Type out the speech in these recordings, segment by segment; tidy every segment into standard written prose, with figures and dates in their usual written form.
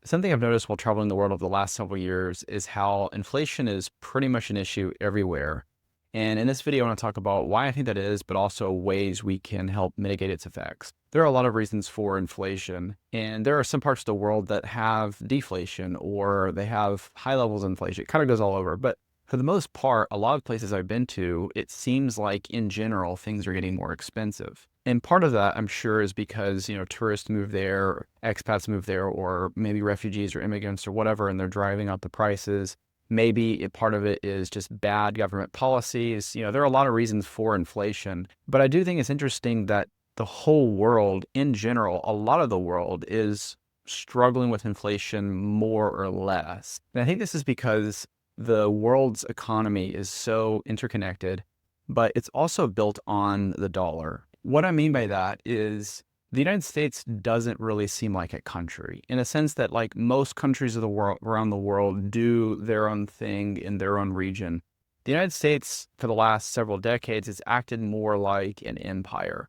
Something I've noticed while traveling the world over the last several years is how inflation is pretty much an issue everywhere. And in this video, I want to talk about why I think that is, but also ways we can help mitigate its effects. There are a lot of reasons for inflation, and there are some parts of the world that have deflation or they have high levels of inflation. It kind of goes all over. But for the most part, a lot of places I've been to, it seems like in general, things are getting more expensive. And part of that, I'm sure, is because, tourists move there, or expats move there, or maybe refugees or immigrants or whatever, and they're driving up the prices. Maybe part of it is just bad government policies. There are a lot of reasons for inflation. But I do think it's interesting that the whole world in general, a lot of the world is struggling with inflation more or less. And I think this is because the world's economy is so interconnected, but it's also built on the dollar. What I mean by that is the United States doesn't really seem like a country in a sense that like most countries of the world around the world do their own thing in their own region. The United States for the last several decades has acted more like an empire.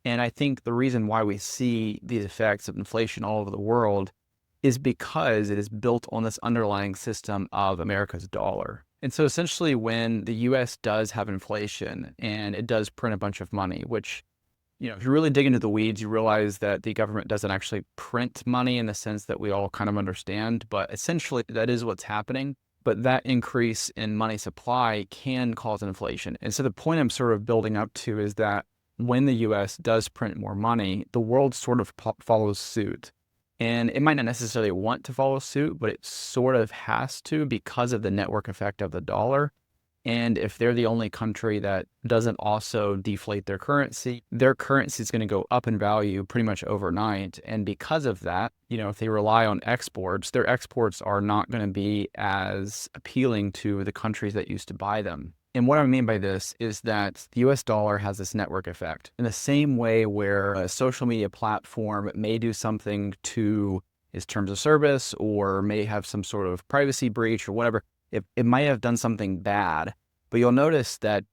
And I think the reason why we see these effects of inflation all over the world is because it is built on this underlying system of America's dollar. And so essentially when the US does have inflation and it does print a bunch of money, which if you really dig into the weeds, you realize that the government doesn't actually print money in the sense that we all kind of understand, but essentially that is what's happening. But that increase in money supply can cause inflation. And so the point I'm sort of building up to is that when the US does print more money, the world sort of follows suit. And it might not necessarily want to follow suit, but it sort of has to because of the network effect of the dollar. And if they're the only country that doesn't also deflate their currency is going to go up in value pretty much overnight. And because of that, if they rely on exports, their exports are not going to be as appealing to the countries that used to buy them. And what I mean by this is that the US dollar has this network effect in the same way where a social media platform may do something to its terms of service or may have some sort of privacy breach or whatever. It might have done something bad, but you'll notice that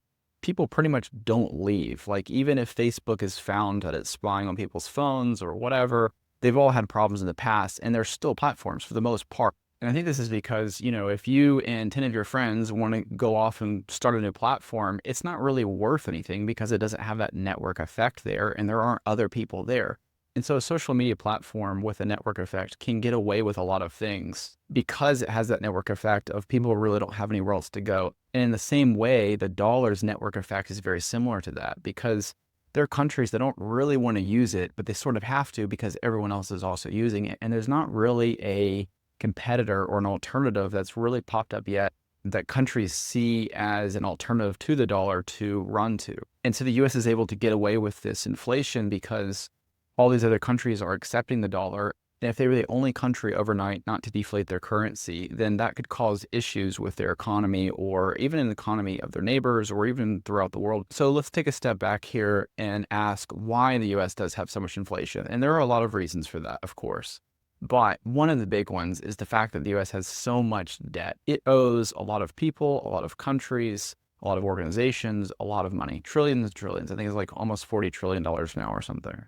people pretty much don't leave. Like even if Facebook is found that it's spying on people's phones or whatever, they've all had problems in the past and they're still platforms for the most part. And I think this is because, if you and 10 of your friends want to go off and start a new platform, it's not really worth anything because it doesn't have that network effect there and there aren't other people there. And so a social media platform with a network effect can get away with a lot of things because it has that network effect of people who really don't have anywhere else to go. And in the same way, the dollar's network effect is very similar to that because there are countries that don't really want to use it, but they sort of have to because everyone else is also using it. And there's not really a competitor or an alternative that's really popped up yet that countries see as an alternative to the dollar to run to. And so the US is able to get away with this inflation because all these other countries are accepting the dollar. And if they were the only country overnight not to deflate their currency, then that could cause issues with their economy or even in the economy of their neighbors or even throughout the world. So let's take a step back here and ask why the US does have so much inflation. And there are a lot of reasons for that, of course. But one of the big ones is the fact that the US has so much debt. It owes a lot of people, a lot of countries, a lot of organizations, a lot of money, trillions and trillions. I think it's like almost $40 trillion now or something.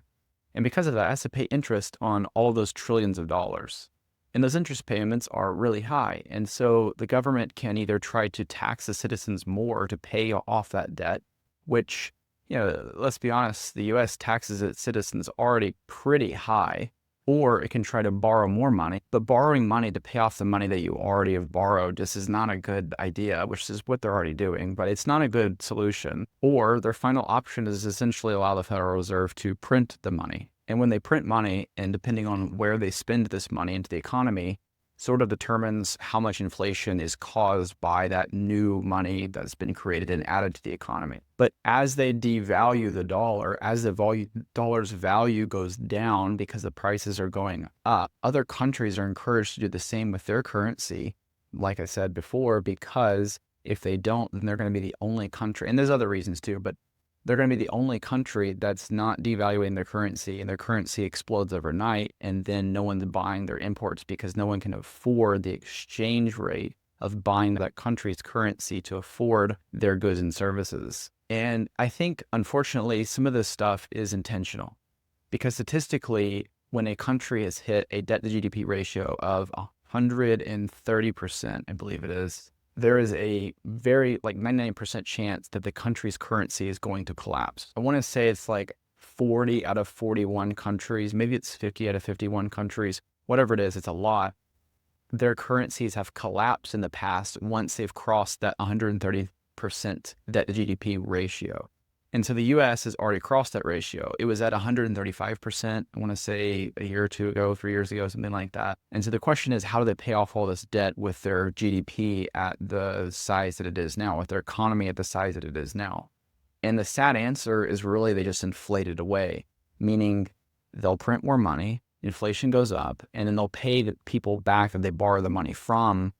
And because of that, it has to pay interest on all of those trillions of dollars. And those interest payments are really high. And so the government can either try to tax the citizens more to pay off that debt, which, let's be honest, the US taxes its citizens already pretty high, or it can try to borrow more money. But borrowing money to pay off the money that you already have borrowed just is not a good idea, which is what they're already doing, but it's not a good solution. Or their final option is essentially allow the Federal Reserve to print the money. And when they print money, and depending on where they spend this money into the economy, sort of determines how much inflation is caused by that new money that's been created and added to the economy. But as they devalue the dollar, as the dollar's value goes down because the prices are going up, other countries are encouraged to do the same with their currency, like I said before, because if they don't, then they're going to be the only country, and there's other reasons too, but they're going to be the only country that's not devaluing their currency, and their currency explodes overnight, and then no one's buying their imports because no one can afford the exchange rate of buying that country's currency to afford their goods and services. And I think, unfortunately, some of this stuff is intentional because statistically, when a country has hit a debt to GDP ratio of 130%, I believe it is, there is a very 99% chance that the country's currency is going to collapse. I want to say it's like 40 out of 41 countries, maybe it's 50 out of 51 countries, whatever it is, it's a lot. Their currencies have collapsed in the past once they've crossed that 130% debt to GDP ratio. And so the US has already crossed that ratio. It was at 135%, I want to say a year or two ago, 3 years ago, something like that. And so the question is, how do they pay off all this debt with their GDP at the size that it is now, with their economy at the size that it is now? And the sad answer is really they just inflate it away, meaning they'll print more money, inflation goes up, and then they'll pay the people back that they borrow the money from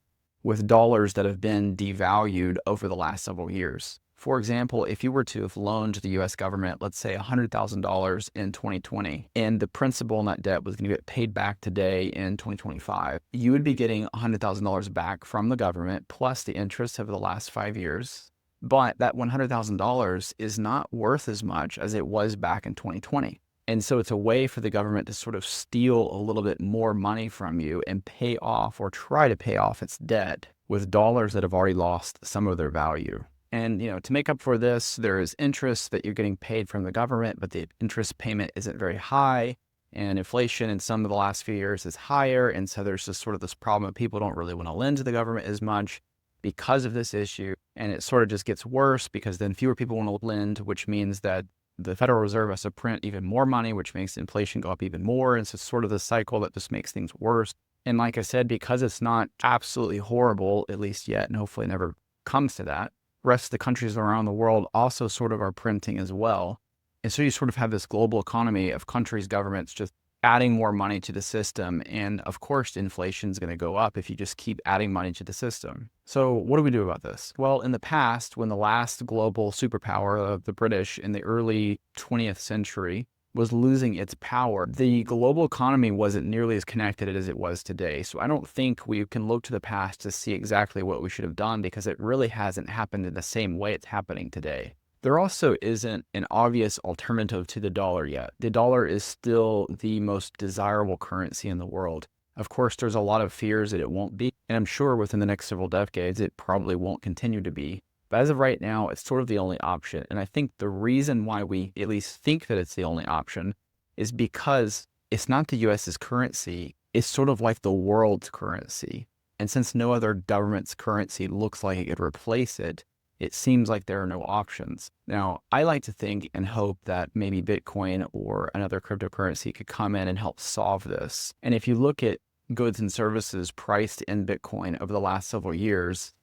with dollars that have been devalued over the last several years. For example, if you were to have loaned to the US government, let's say $100,000 in 2020, and the principal on that debt was going to get paid back today in 2025, you would be getting $100,000 back from the government plus the interest over the last 5 years. But that $100,000 is not worth as much as it was back in 2020. And so it's a way for the government to sort of steal a little bit more money from you and pay off or try to pay off its debt with dollars that have already lost some of their value. And, to make up for this, there is interest that you're getting paid from the government, but the interest payment isn't very high. And inflation in some of the last few years is higher. And so there's just sort of this problem of people don't really want to lend to the government as much because of this issue. And it sort of just gets worse because then fewer people want to lend, which means that the Federal Reserve has to print even more money, which makes inflation go up even more. And so it's sort of the cycle that just makes things worse. And like I said, because it's not absolutely horrible, at least yet, and hopefully it never comes to that, rest of the countries around the world also sort of are printing as well. And so you sort of have this global economy of countries, governments just adding more money to the system. And of course, inflation is going to go up if you just keep adding money to the system. So what do we do about this? Well, in the past, when the last global superpower of the British in the early 20th century was losing its power, the global economy wasn't nearly as connected as it was today. So I don't think we can look to the past to see exactly what we should have done because it really hasn't happened in the same way it's happening today. There also isn't an obvious alternative to the dollar yet. The dollar is still the most desirable currency in the world. Of course, there's a lot of fears that it won't be, and I'm sure within the next several decades, it probably won't continue to be. But as of right now, it's sort of the only option. And I think the reason why we at least think that it's the only option is because it's not the US's currency. It's sort of like the world's currency. And since no other government's currency looks like it could replace it, it seems like there are no options. Now, I like to think and hope that maybe Bitcoin or another cryptocurrency could come in and help solve this. And if you look at goods and services priced in Bitcoin over the last several years,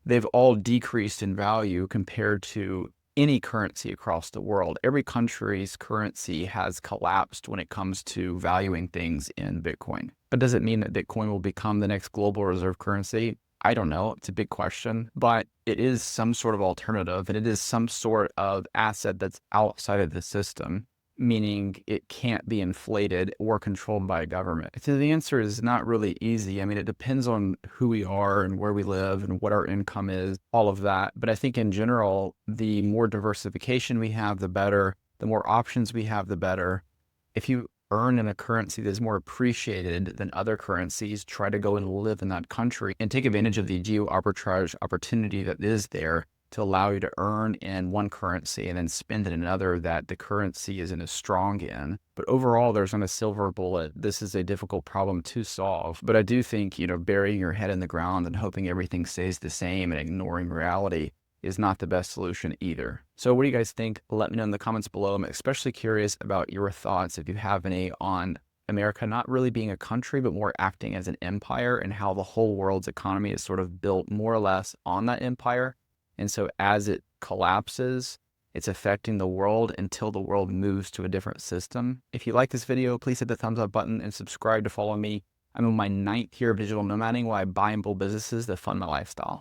they've all decreased in value compared to any currency across the world. Every country's currency has collapsed when it comes to valuing things in Bitcoin. But does it mean that Bitcoin will become the next global reserve currency? I don't know. It's a big question, but it is some sort of alternative and it is some sort of asset that's outside of the system, meaning it can't be inflated or controlled by a government. So the answer is not really easy. I mean, it depends on who we are and where we live and what our income is, all of that. But I think in general, the more diversification we have, the better. The more options we have, the better. If you earn in a currency that's more appreciated than other currencies, try to go and live in that country and take advantage of the geo arbitrage opportunity that is there to allow you to earn in one currency and then spend in another that the currency isn't as strong in. But overall, there's not a silver bullet. This is a difficult problem to solve. But I do think, burying your head in the ground and hoping everything stays the same and ignoring reality is not the best solution either. So what do you guys think? Let me know in the comments below. I'm especially curious about your thoughts, if you have any, on America not really being a country, but more acting as an empire and how the whole world's economy is sort of built more or less on that empire. And so as it collapses, it's affecting the world until the world moves to a different system. If you like this video, please hit the thumbs up button and subscribe to follow me. I'm in my 9th year of digital nomading while I buy and build businesses that fund my lifestyle.